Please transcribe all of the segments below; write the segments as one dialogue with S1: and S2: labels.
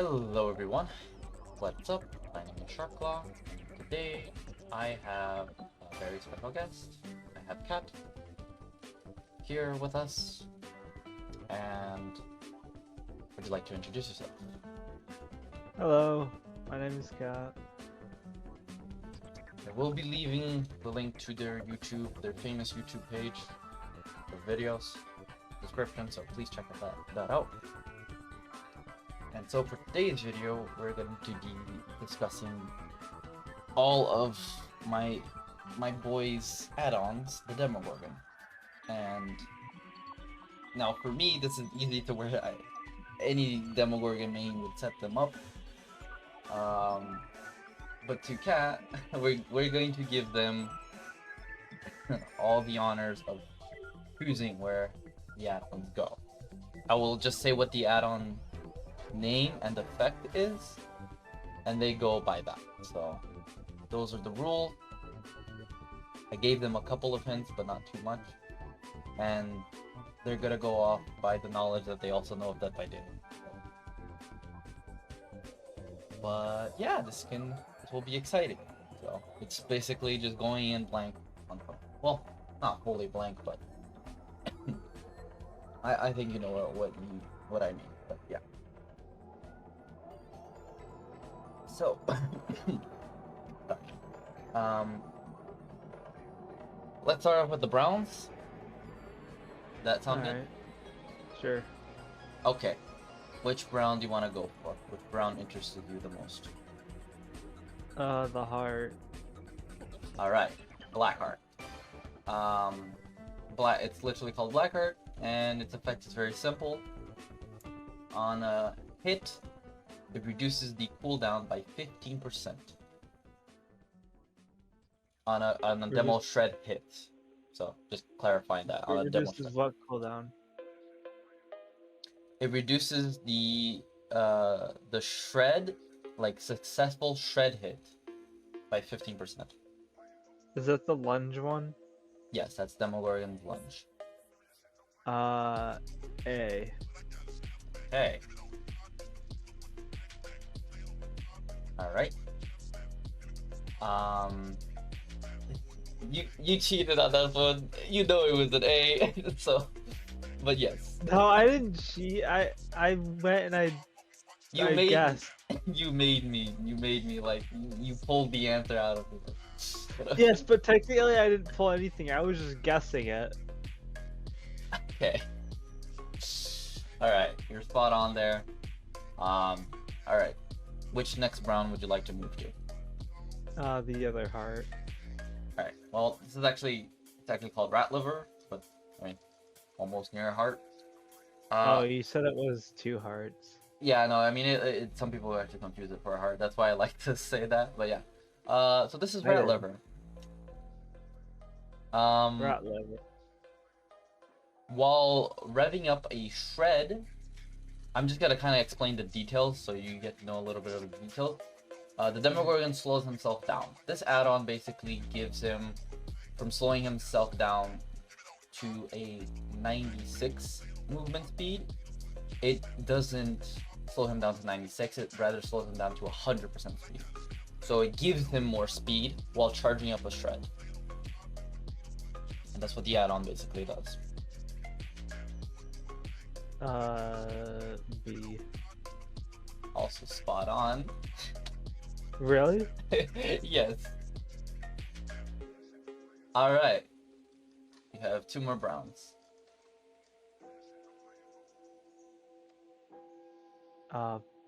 S1: Hello everyone, what's up? My name is Sharklaw. Today I have a very special guest. I have Kat here with us. And would you like to introduce yourself?
S2: Hello, my name is Kat.
S1: I will be leaving the link to their famous YouTube page, their videos, description, so please check that out. And so for today's video, we're going to be discussing all of my boys' add-ons, the Demogorgon. And now for me, this is easy to where any Demogorgon main would set them up. But to Kat, we're going to give them all the honors of choosing where the add-ons go. I will just say what the add-on name and effect is, and they go by that. So those are the rules. I gave them a couple of hints, but not too much, and they're gonna go off by the knowledge that they also know of Dead by Daylight. But yeah, this will be exciting. So it's basically just going in blank on phone. Well, not wholly blank, but I think you know what I mean. But yeah. So, let's start off with the Browns. That sound good?
S2: Alright, sure.
S1: Okay. Which Brown do you want to go for? Which Brown interested you the most?
S2: The heart.
S1: Alright, Blackheart. It's literally called Blackheart, and its effect is very simple. On a hit, it reduces the cooldown by 15%. On a demo shred hit. So just clarifying that on a demo shred.
S2: What cooldown?
S1: It reduces the shred, like successful shred hit, by 15%.
S2: Is that the lunge one?
S1: Yes, that's Demogorgon's lunge.
S2: A.
S1: Okay. Alright. You cheated on that one. You know it was an A, so but yes.
S2: No, I didn't cheat. I went and I guessed.
S1: You made me like you pulled the answer out of it.
S2: Yes, but technically I didn't pull anything. I was just guessing it.
S1: Okay. Alright, you're spot on there. Alright. Which next Brown would you like to move to?
S2: The other heart.
S1: Alright, well, this is actually called Rat Liver, but I mean, almost near a heart.
S2: Oh, you said it was 2 hearts.
S1: Yeah, no, I mean, some people actually confuse it for a heart. That's why I like to say that, but yeah. So this is Rat Liver.
S2: Rat Liver.
S1: While revving up a shred, I'm just gonna kind of explain the details so you get to know a little bit of the details. The Demogorgon slows himself down. This add-on basically gives him from slowing himself down to a 96 movement speed. It doesn't slow him down to 96, it rather slows him down to 100% speed. So it gives him more speed while charging up a shred. And that's what the add-on basically does.
S2: B.
S1: Also spot on.
S2: Really?
S1: Yes. Alright. You have 2 more Browns.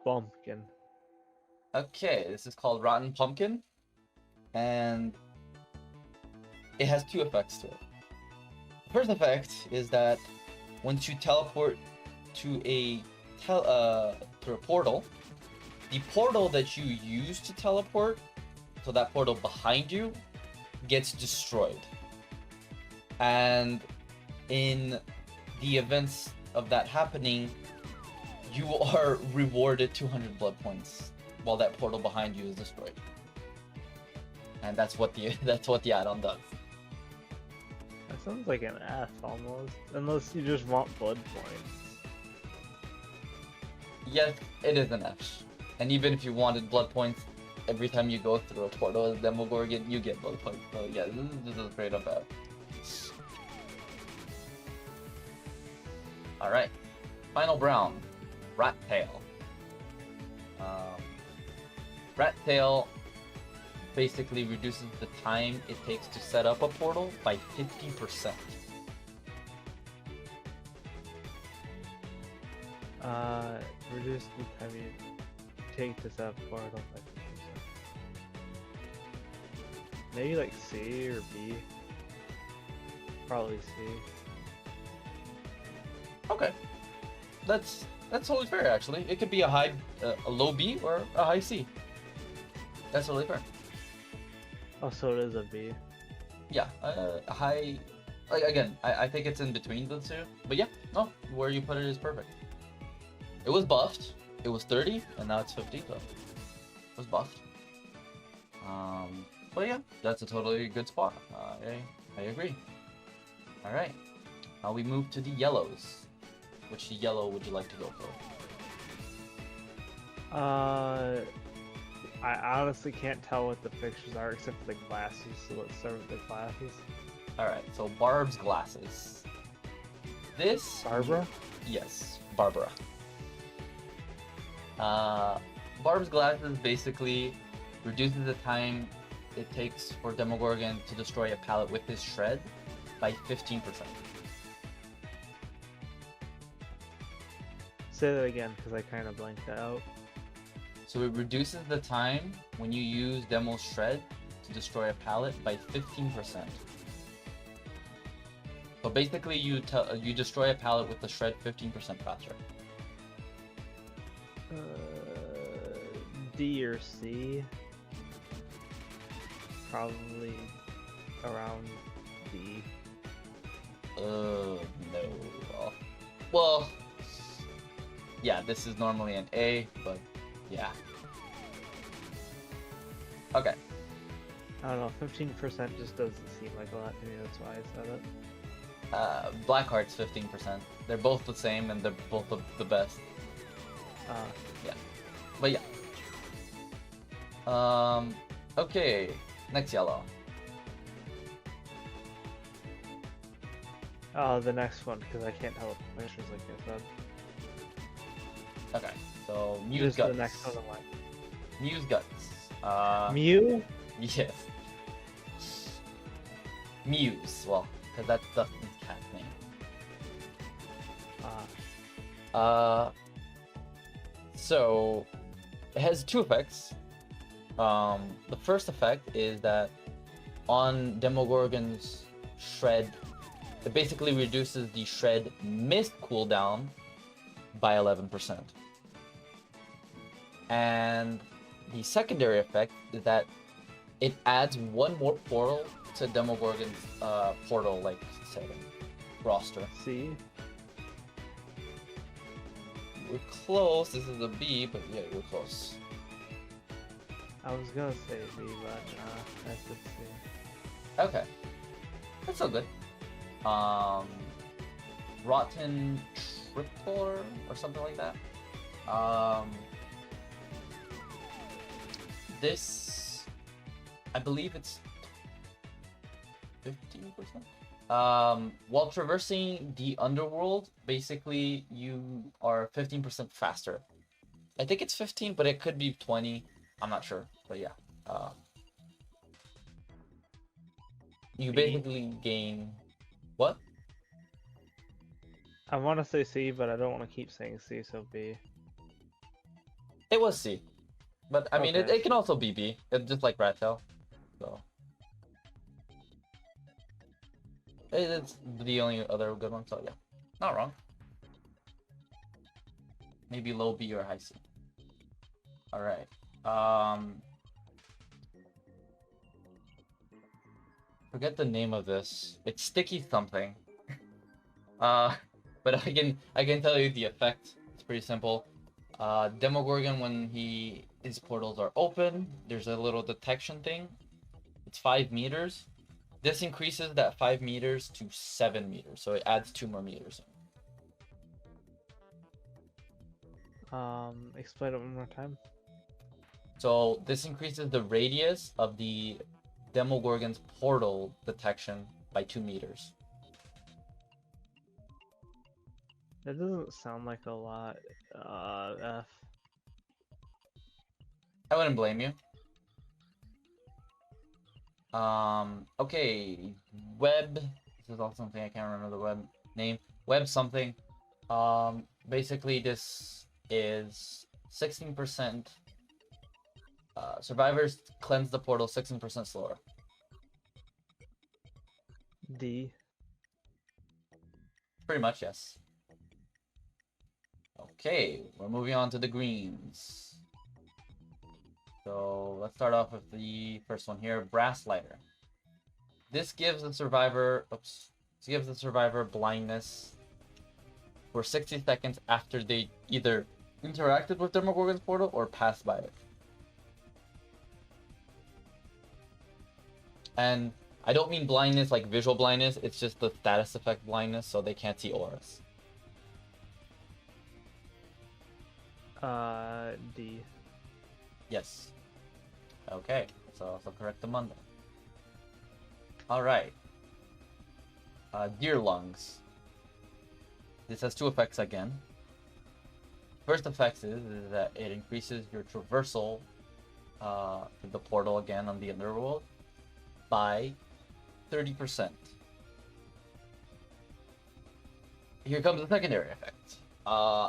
S2: Bumpkin.
S1: Okay, this is called Rotten Pumpkin. And it has 2 effects to it. The first effect is that once you teleport to a portal, the portal that you use to teleport, so that portal behind you, gets destroyed. And in the events of that happening, you are rewarded 200 blood points while that portal behind you is destroyed. And that's what the add-on does.
S2: That sounds like an F almost. Unless you just want blood points.
S1: Yes, it is an F. And even if you wanted blood points, every time you go through a portal as Demogorgon, you get blood points. So yeah, this is straight up F. Alright. Final brown. Rat Tail. Rat Tail basically reduces the time it takes to set up a portal by 50%.
S2: Reduce the time you take to set up a portal by 50%. Maybe like C or B. Probably C.
S1: Okay. That's totally fair, actually. It could be a low B or a high C. That's totally fair.
S2: Oh, so it is a B.
S1: Yeah, a high. Like again, I think it's in between the two. But yeah, no, where you put it is perfect. It was buffed. It was 30, and now it's 50. So it was buffed. But yeah, that's a totally good spot. I agree. All right, now we move to the yellows. Which yellow would you like to go for?
S2: I honestly can't tell what the pictures are except for the glasses, so let's start with the glasses.
S1: Alright, so Barb's glasses. This...
S2: Barbara?
S1: Yes, Barbara. Barb's glasses basically reduces the time it takes for Demogorgon to destroy a pallet with his shred by 15%.
S2: Say that again, because I kind of blanked out.
S1: So it reduces the time when you use Demo's shred to destroy a pallet by 15%. So basically, you destroy a pallet with the shred 15% faster.
S2: D or C? Probably around D.
S1: No. Well, yeah, this is normally an A, but yeah. Okay.
S2: I don't know, 15% just doesn't seem like a lot to me, that's why I said it.
S1: Blackheart's 15%. They're both the same and they're both the best. Yeah. But yeah. Okay. Next yellow.
S2: Oh, the next one, because I can't tell what the pictures like I said.
S1: Okay, so Mew's
S2: Just
S1: Guts.
S2: the next one away.
S1: Mew's Guts.
S2: Mew?
S1: Yes. Muse. Well, because that's Dustin's cat's name. So it has two effects. The first effect is that on Demogorgon's shred, it basically reduces the shred mist cooldown by 11%. And the secondary effect is that it adds one more portal to Demogorgon's portal, like, setting roster.
S2: C?
S1: We're close. This is a B, but yeah, we're close.
S2: I was gonna say B, but I said C.
S1: Okay. That's so good. Rotten Triple or something like that. This, I believe it's 15%. While traversing the underworld, basically you are 15% faster. I think it's 15, but it could be 20. I'm not sure, but yeah. You basically gain what?
S2: I want to say C, but I don't want to keep saying C, so B.
S1: It was C, but I mean
S2: Okay.
S1: it can also be B. It's just like Rat Tail, so it's the only other good one. So yeah, not wrong. Maybe low B or high C. All right. Forget the name of this. It's sticky something. But I can tell you the effect. It's pretty simple. Demogorgon, when his portals are open, there's a little detection thing. It's 5 meters. This increases that 5 meters to 7 meters, so it adds 2 more meters.
S2: Explain it one more time.
S1: So this increases the radius of the Demogorgon's portal detection by 2 meters.
S2: That doesn't sound like a lot. F.
S1: I wouldn't blame you. Okay, web. This is also something I can't remember the web name. Web something. Basically this is 16%. Survivors cleanse the portal 16% slower.
S2: D.
S1: Pretty much, yes. Okay, we're moving on to the greens. So let's start off with the first one here, brass lighter. This gives the survivor, blindness for 60 seconds after they either interacted with Demogorgon's portal or passed by it. And I don't mean blindness like visual blindness, it's just the status effect blindness, so they can't see auras.
S2: D.
S1: Yes. Okay, so also correct the Monday. Alright. Deer lungs. This has 2 effects again. First effect is that it increases your traversal to the portal again on the underworld by 30%. Here comes the secondary effect.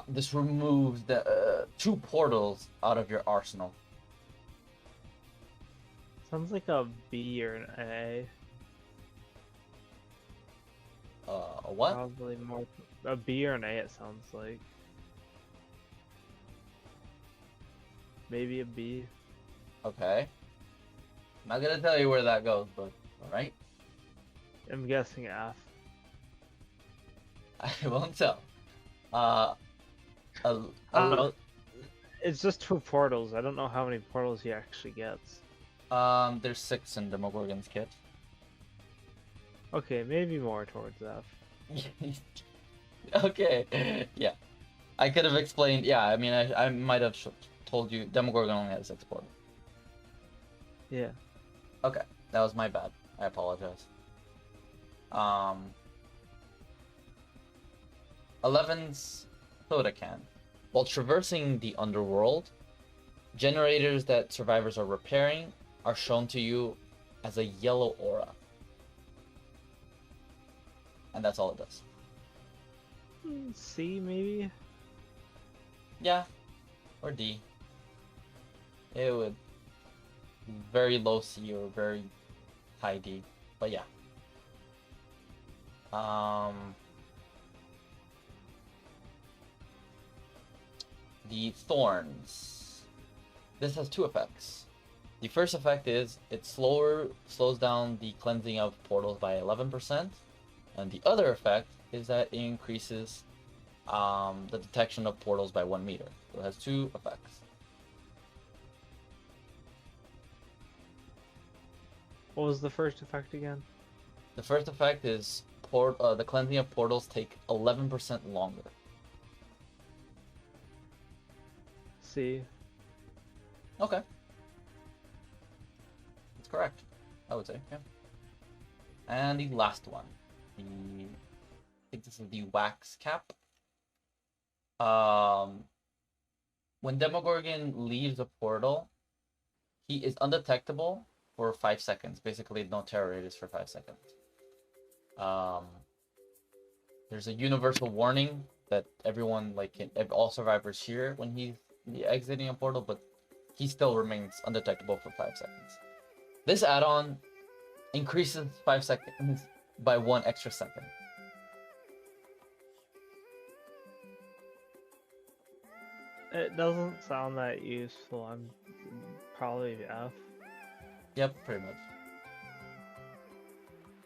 S1: This removes the 2 portals out of your arsenal.
S2: Sounds like a B or an A.
S1: A what?
S2: Probably more a B or an A. It sounds like. Maybe a B.
S1: Okay. I'm not gonna tell you where that goes, but alright.
S2: I'm guessing F.
S1: I won't tell.
S2: I don't know. It's just 2 portals. I don't know how many portals he actually gets.
S1: There's 6 in Demogorgon's kit.
S2: Okay, maybe more towards F.
S1: Okay, yeah. I could have explained, yeah, I mean, I might have told you Demogorgon only has 6 portals.
S2: Yeah.
S1: Okay, that was my bad. I apologize. 11's soda can. While traversing the underworld, generators that survivors are repairing are shown to you as a yellow aura. And that's all it does.
S2: C, maybe?
S1: Yeah. Or D. It would be very low C or very high D. But yeah. The thorns. This has 2 effects. The first effect is it slows down the cleansing of portals by 11%. And the other effect is that it increases the detection of portals by 1 meter. So it has 2 effects.
S2: What was the first effect again?
S1: The first effect is the cleansing of portals take 11% longer.
S2: C.
S1: Okay. That's correct. I would say, yeah. And the last one. I think this is the wax cap. When Demogorgon leaves the portal, he is undetectable for 5 seconds. Basically, no terror radius for 5 seconds. There's a universal warning that everyone, all survivors hear when he's exiting a portal, but he still remains undetectable for 5 seconds. This add-on increases 5 seconds by 1 extra second.
S2: It doesn't sound that useful. I'm probably F.
S1: Yep, pretty much.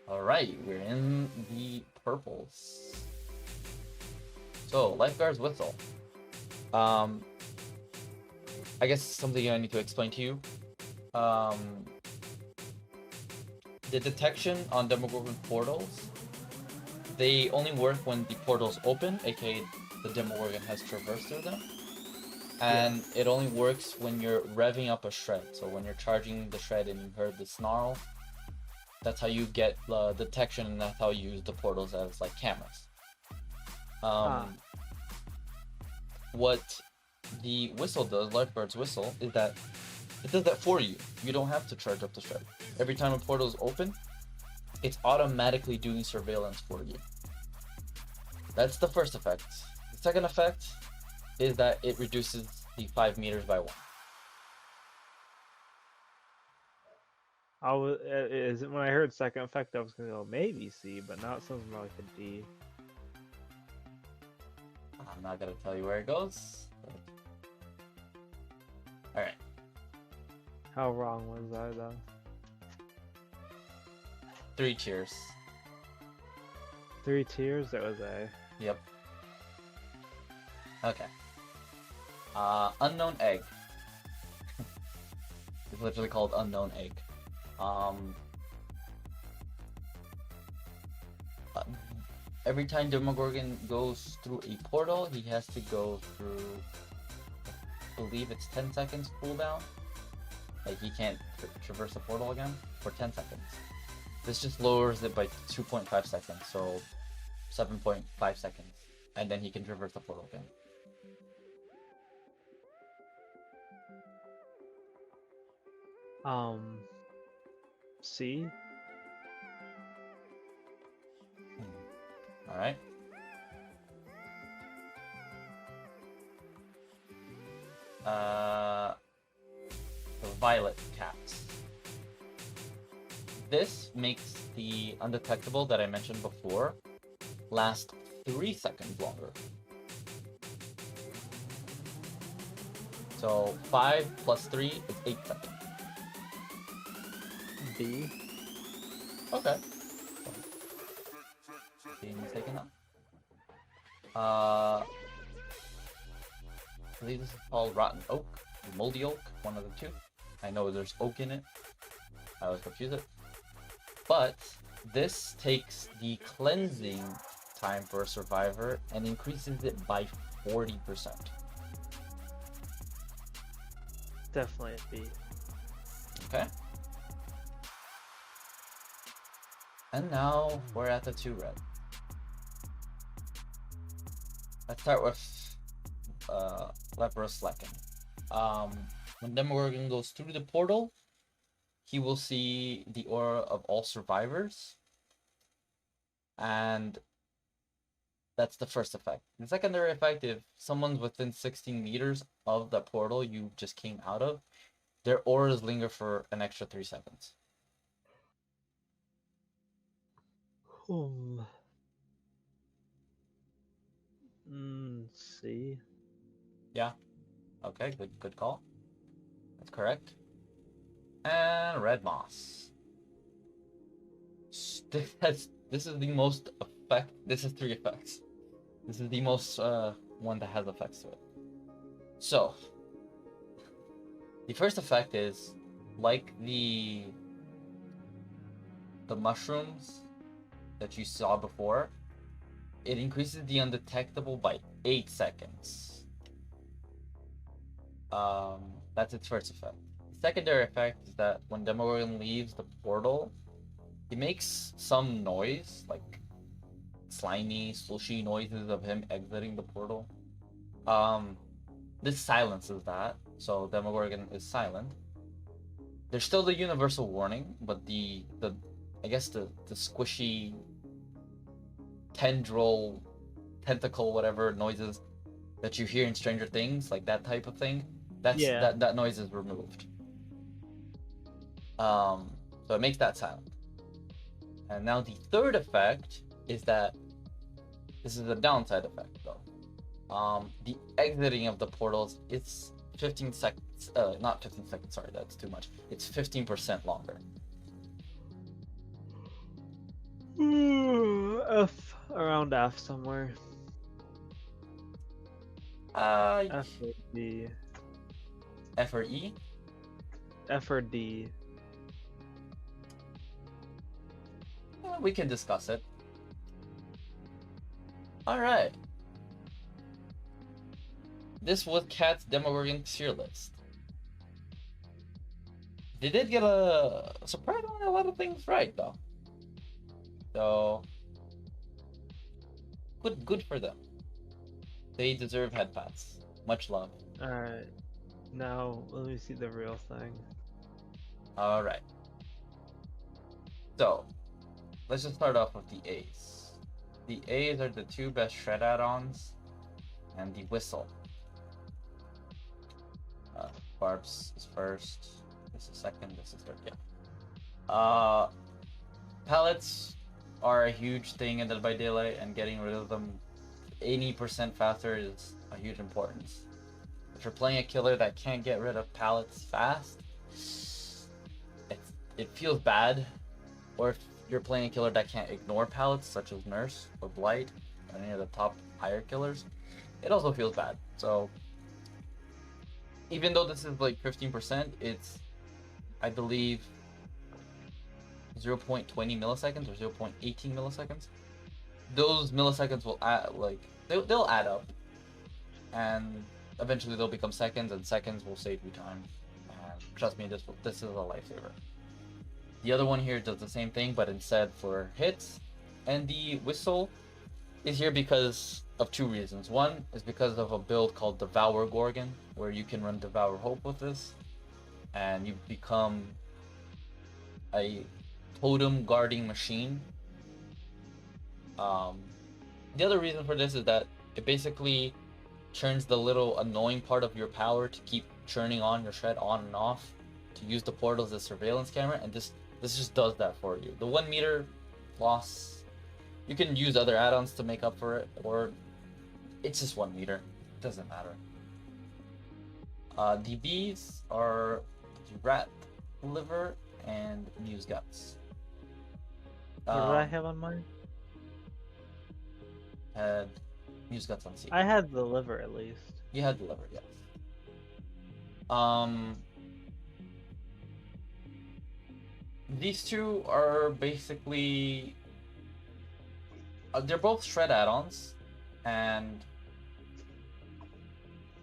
S1: Alright, we're in the purples. So, Lifeguard's Whistle. I guess something I need to explain to you. The detection on Demogorgon portals, they only work when the portals open, aka the Demogorgon has traversed through them. and it only works when you're revving up a shred. So when you're charging the shred and you heard the snarl, that's how you get detection, and that's how you use the portals as like cameras. What the whistle does, Lifeguard's whistle, is that it does that for you. You don't have to charge up the shred. Every time a portal is open, it's automatically doing surveillance for you. That's the first effect. The second effect is that it reduces the 5 meters by 1.
S2: When I heard second effect, I was gonna go maybe C, but now it sounds more like a D.
S1: I'm not gonna tell you where it goes. Alright.
S2: How wrong was I though?
S1: 3 cheers.
S2: 3 tiers? That was A.
S1: Yep. Okay. Unknown egg. It's literally called unknown egg. Every time Demogorgon goes through a portal, he has to go through, I believe it's 10 seconds cooldown. Like, he can't traverse the portal again for 10 seconds. This just lowers it by 2.5 seconds, so 7.5 seconds. And then he can traverse the portal again.
S2: C?
S1: Alright. The violet caps. This makes the undetectable that I mentioned before last 3 seconds longer. So 5 plus 3 is 8 seconds.
S2: B?
S1: Okay. Being mistaken now. I believe this is called rotten oak, moldy oak, one of the two. I know there's oak in it. I always confuse it. But this takes the cleansing time for a survivor and increases it by 40%.
S2: Definitely a B.
S1: Okay. And now we're at the 2 red. Let's start with Leprous Lecken. When Demogorgon goes through the portal, he will see the aura of all survivors. And that's the first effect. The secondary effect, if someone's within 16 meters of the portal you just came out of, their auras linger for an extra 3 seconds.
S2: C?
S1: Yeah. Okay, good call. That's correct. And red moss. This is the most effect. This is 3 effects. This is the most one that has effects to it. So the first effect is like the mushrooms that you saw before. It increases the undetectable by 8 seconds. That's its first effect. The secondary effect is that when Demogorgon leaves the portal, he makes some noise, like slimy, slushy noises of him exiting the portal. This silences that, so Demogorgon is silent. There's still the universal warning, but the I guess the squishy tendril, tentacle, whatever noises that you hear in Stranger Things, like that type of thing, that noise is removed. So it makes that silent. And now the third effect is that this is a downside effect though. The exiting of the portals, it's 15 seconds, not 15 seconds, sorry, that's too much. It's 15% longer.
S2: F, around F somewhere. F or D.
S1: F or E?
S2: F or D.
S1: We can discuss it. Alright. this was Cat's Demogorgon tier list. They did get a surprisingly a lot of things right though. So good for them. They deserve head pats. Much love.
S2: Alright. Now, let me see the real thing.
S1: Alright. So, let's just start off with the A's. The A's are the two best shred add-ons, and the whistle. Barbs is first, this is second, this is third, yeah. Pallets are a huge thing in Dead by Daylight, and getting rid of them 80% faster is a huge importance. If you're playing a killer that can't get rid of pallets fast, it feels bad. Or if you're playing a killer that can't ignore pallets, such as Nurse or Blight, or any of the top higher killers, it also feels bad. So, even though this is like 15%, it's, I believe, 0.20 milliseconds or 0.18 milliseconds. Those milliseconds will add, like, they'll add up, and eventually they'll become seconds, and seconds will save you time. And trust me, this is a lifesaver. The other one here does the same thing, but instead for hits. And the whistle is here because of two reasons. One is because of a build called Devour Gorgon, where you can run Devour Hope with this, and you become a totem guarding machine. The other reason for this is that it basically turns the little annoying part of your power to keep churning on your shred on and off to use the portals as surveillance camera, and this just does that for you. The 1 meter loss, you can use other add-ons to make up for it, or it's just 1 meter. It doesn't matter. The B's are the Rat Liver and Muse Guts.
S2: What did I have on mine?
S1: Had Muse Guts on C.
S2: I had the liver at least.
S1: You had the liver, yes. These two are basically they're both shred add-ons, and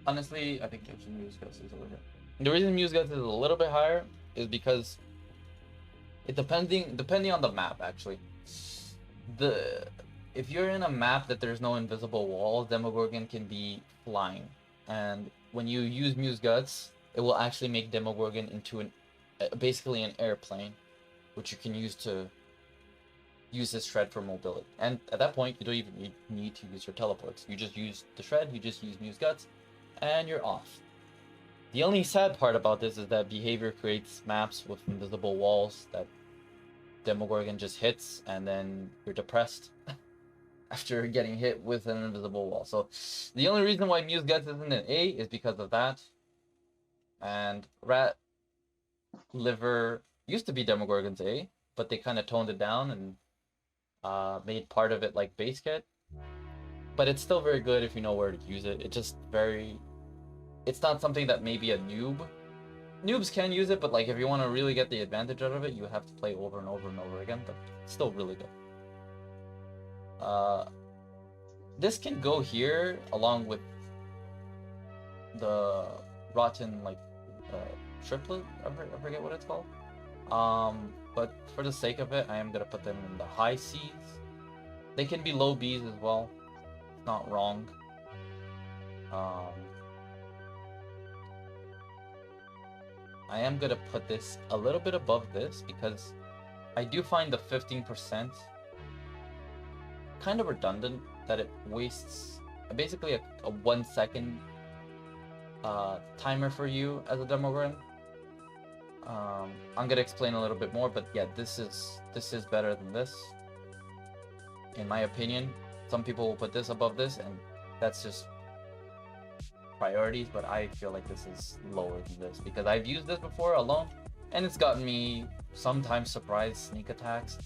S1: honestly, I think Muse Guts is over here. The reason Muse Guts is a little bit higher is because it depending on the map actually. If you're in a map that there's no invisible walls, Demogorgon can be flying, and when you use Muse Guts, it will actually make Demogorgon into basically an airplane, which you can use to use this shred for mobility. And at that point, you don't even need to use your teleports. You just use the shred, you just use Muse Guts, and you're off. The only sad part about this is that behavior creates maps with invisible walls that Demogorgon just hits, and then you're depressed after getting hit with an invisible wall. So the only reason why Muse Guts isn't an A is because of that. And Rat Liver used to be Demogorgon's A, but they kind of toned it down and made part of it like base kit. But it's still very good if you know where to use it. It's not something that maybe a noobs can use it, but like if you want to really get the advantage out of it, you have to play over and over and over again, but it's still really good. This can go here along with the rotten triplet. I forget what it's called. But for the sake of it, I am gonna put them in the high C's. They can be low B's as well. It's not wrong. I am gonna put this a little bit above this because I do find the 15% kind of redundant, that it wastes basically a 1 second timer for you as a Demogorgon. I'm gonna explain a little bit more, but yeah, this is better than this, in my opinion. Some people will put this above this, and that's just priorities, but I feel like this is lower than this because I've used this before alone, and it's gotten me sometimes surprise sneak attacks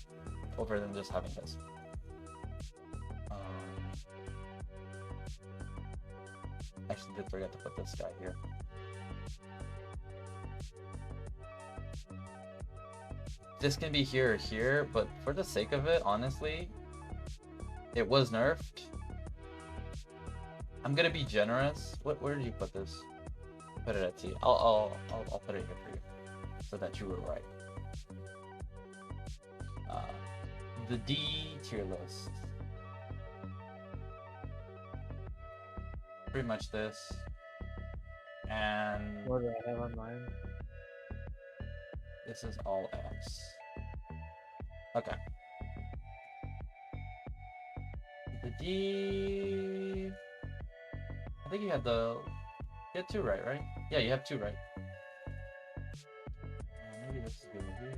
S1: over than just having this. Actually did forget to put this guy here. This can be here or here, but for the sake of it, honestly, it was nerfed. I'm gonna be generous. Where did you put this? Put it at T. I'll put it here for you, so that you were right. The D tier list. Pretty much this. And
S2: What do I have on mine?
S1: this is all X. Okay. The D. I think you had you had 2 right? Yeah, you have 2 right. Maybe this is good here.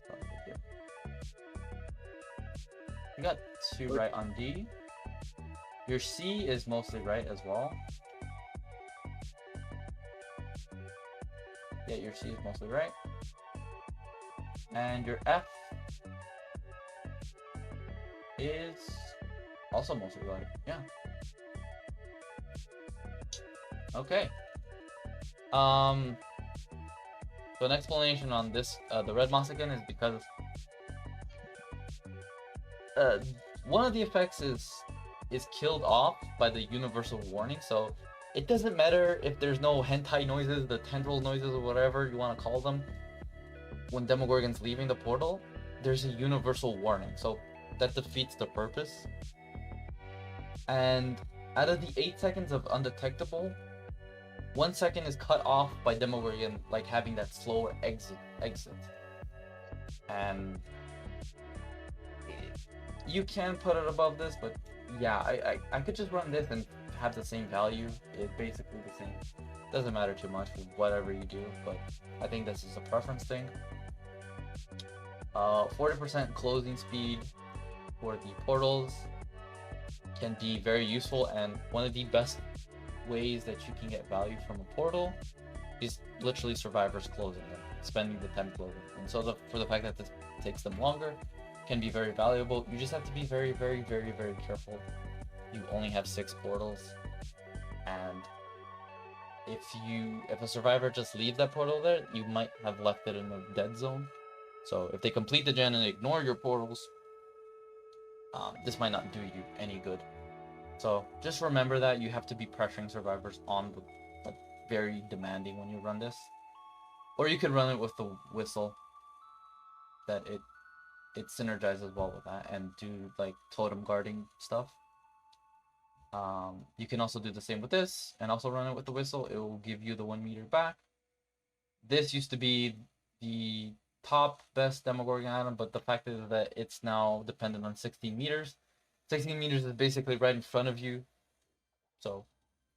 S1: Probably here. You got 2 right on D. Your C is mostly right as well. Yeah, your C is mostly right. And your F is also mostly right. Yeah. Okay. So an explanation on this, the red moss again, is because one of the effects is killed off by the universal warning. So it doesn't matter if there's no hentai noises, the tendril noises, or whatever you want to call them. When Demogorgon's leaving the portal, there's a universal warning. So that defeats the purpose. And out of the 8 seconds of undetectable, 1 second is cut off by Demogorgon like having that slower exit. And you can put it above this, but yeah, I could just run this and have the same value. It's basically the same. Doesn't matter too much whatever you do, but I think this is a preference thing. 40% closing speed for the portals can be very useful, and one of the best ways that you can get value from a portal is literally survivors closing them, spending the time closing. And so for the fact that this takes them longer can be very valuable. You just have to be very, very, very, very careful. You only have 6 portals, and if a survivor just leaves that portal there, you might have left it in a dead zone. So if they complete the gen and ignore your portals, this might not do you any good. So just remember that you have to be pressuring survivors on the very demanding when you run this. Or you could run it with the whistle, that it synergizes well with that, and do like totem guarding stuff. You can also do the same with this and also run it with the whistle. It will give you the 1 meter back. This used to be the top best Demogorgon item, but the fact is that it's now dependent on 16 meters. 16 meters is basically right in front of you, so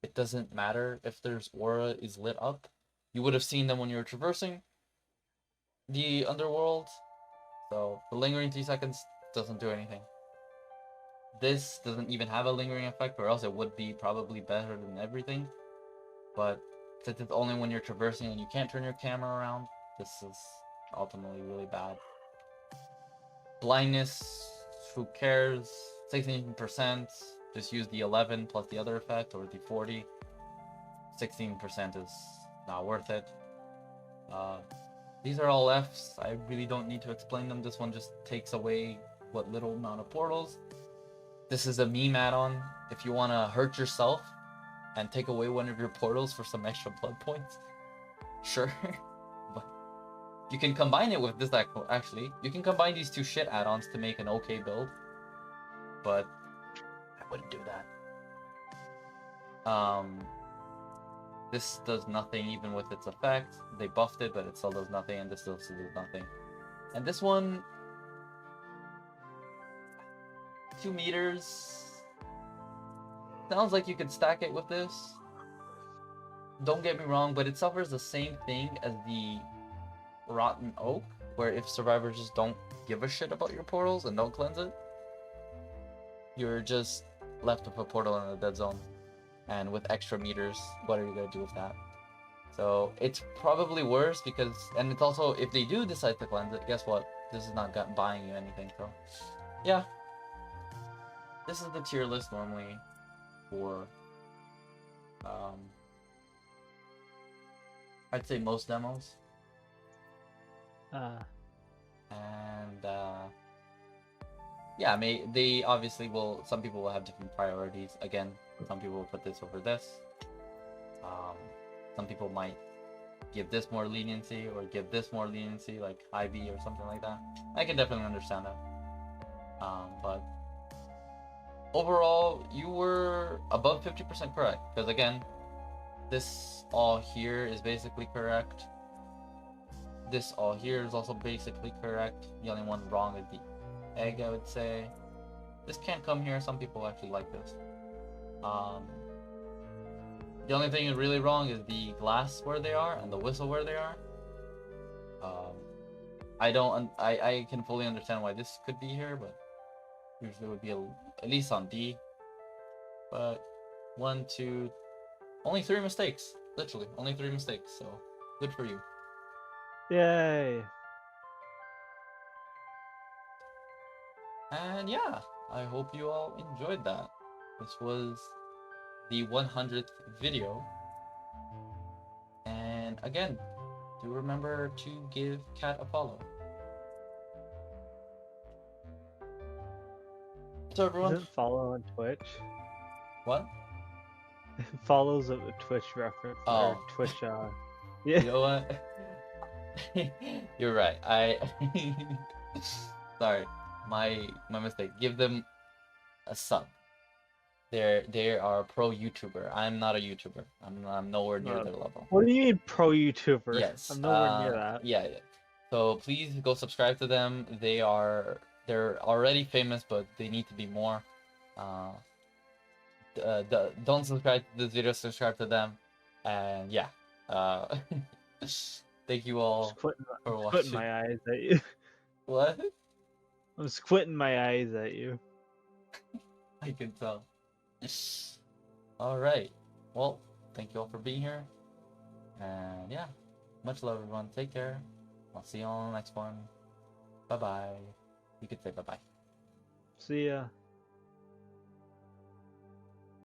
S1: it doesn't matter if there's aura is lit up. You would have seen them when you were traversing the underworld, so the lingering 3 seconds doesn't do anything. This doesn't even have a lingering effect, or else it would be probably better than everything. But since it's only when you're traversing and you can't turn your camera around, this is ultimately really bad. Blindness, who cares? 16%, just use the 11 plus the other effect, or the 40. 16% is not worth it. These are all Fs. I really don't need to explain them. This one just takes away what little amount of portals. This is a meme add-on. If you want to hurt yourself and take away one of your portals for some extra blood points, sure. But you can combine it with this, actually. You can combine these 2 shit add-ons to make an okay build, but I wouldn't do that. This does nothing even with its effect. They buffed it, but it still does nothing, and this still does nothing. And this one, 2 meters. Sounds like you could stack it with this. Don't get me wrong, but it suffers the same thing as the Rotten Oak, where if survivors just don't give a shit about your portals and don't cleanse it, you're just left with a portal in a dead zone. And with extra meters, what are you gonna do with that? So it's probably worse because, and it's also, if they do decide to cleanse it, guess what? This is not buying you anything, so yeah. This is the tier list normally for, I'd say most demos. And yeah, they obviously will. Some people will have different priorities. Again, some people will put this over this. Um, some people might give this more leniency or give this more leniency, like IB or something like that. I can definitely understand that. But overall, you were above 50% correct. Because again, this all here is basically correct. This all here is also basically correct. The only one wrong is the egg, I would say. This can't come here. Some people actually like this. The only thing is really wrong is the glass where they are and the whistle where they are. I can fully understand why this could be here, but usually it would be at least on D. But one, two, only 3 mistakes. Literally, only 3 mistakes. So good for you.
S2: Yay!
S1: And yeah, I hope you all enjoyed that. This was the 100th video. And again, do remember to give Kat a follow. So everyone,
S2: Isn't follow on Twitch?
S1: what?
S2: Follows a Twitch reference or
S1: Oh.
S2: Twitch. Yeah.
S1: You know what? You're right. Sorry, my mistake. Give them a sub. They are a pro YouTuber. I'm not a YouTuber. I'm nowhere near their level.
S2: What do you mean pro YouTuber?
S1: Yes.
S2: I'm nowhere near that.
S1: Yeah. So please go subscribe to them. They're already famous, but they need to be more. Don't subscribe to this video. Subscribe to them, and yeah. Thank you all for watching.
S2: Squinting my eyes at you.
S1: What?
S2: I'm squinting my eyes at you.
S1: I can tell. All right. Well, thank you all for being here. And yeah, much love, everyone. Take care. I'll see you all on the next one. Bye-bye. You could say bye-bye.
S2: See ya.